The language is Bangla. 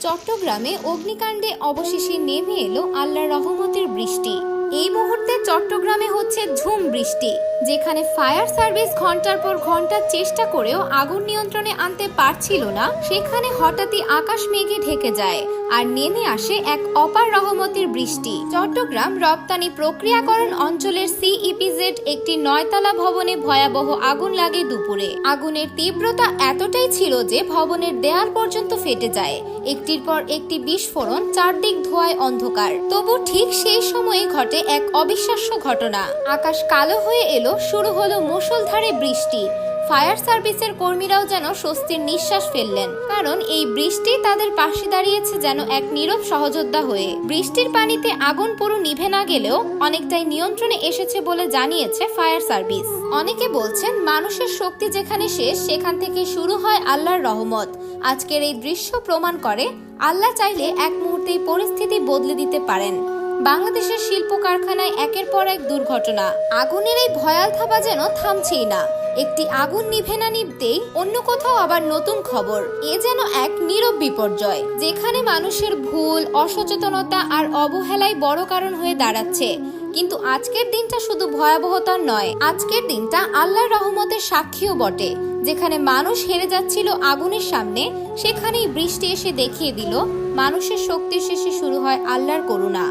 চট্টগ্রামে অগ্নিকাণ্ডে অবশেষে নেমে এলো আল্লাহর রহমতের বৃষ্টি। এই মুহূর্তে চট্টগ্রামে হচ্ছে ঝুম বৃষ্টি, যেখানে ফায়ার সার্ভিস ঘন্টার পর ঘন্টা চেষ্টা করেও আগুন নিয়ন্ত্রণে আনতে পারছিল না, সেখানে হঠাৎই আকাশ মেঘে ঢেকে যায় আর নেমে আসে এক অপার রহমতের বৃষ্টি। চট্টগ্রাম রপ্তানি প্রক্রিয়াকরণ অঞ্চলের সিইপিজেড একটি 9তলা ভবনে ভয়াবহ আগুন লাগে দুপুরে। আগুনের তীব্রতা এতটাই ছিল যে ভবনের দেয়াল পর্যন্ত ফেটে যায়। একটির পর একটি বিস্ফোরণ, চারদিক ধোঁয়ায় অন্ধকার। তবু ঠিক সেই সময়ে ঘটে এক অবিশ্বাস্য ঘটনা। আকাশ কালো হয়ে এলো, শুরু হলো মুষলধারে বৃষ্টি। ফায়ার সার্ভিসের কর্মীরাও যেন স্বস্তির নিঃশ্বাস ফেললেন, কারণ এই বৃষ্টি তাদের পাশে দাঁড়িয়েছে যেন এক নীরব সহযোদ্ধা হয়ে। বৃষ্টির পানিতে আগুন পুরো নিভে না গেলেও অনেকটাই নিয়ন্ত্রণে এসেছে বলে জানিয়েছে ফায়ার সার্ভিস। অনেকে বলছেন, মানুষের শক্তি যেখানে শেষ, সেখান থেকে শুরু হয় আল্লাহর রহমত। আজকের এই দৃশ্য প্রমাণ করে আল্লাহ চাইলে এক মুহূর্তেই পরিস্থিতি বদলে দিতে পারেন। বাংলাদেশের শিল্প কারখানায় একের পর এক দুর্ঘটনা। আগুনের এই ভয়াল থাবা যেন থামছেই না। একটি আগুন নিভে না নিভতেই অন্য কোথাও আবার নতুন খবর। এ যেন এক নীরব বিপর্যয়, যেখানে মানুষের ভুল, অসচেতনতা আর অবহেলাই বড় কারণ হয়ে দাঁড়াচ্ছে। কিন্তু আজকের দিনটা শুধু ভয়াবহতার নয়, আজকের দিনটা আল্লাহর রহমতের সাক্ষীও বটে। যেখানে মানুষ হেরে যাচ্ছিল আগুনের সামনে, সেখানেই বৃষ্টি এসে দেখিয়ে দিল মানুষের শক্তির শেষে শুরু হয় আল্লাহর করুণা।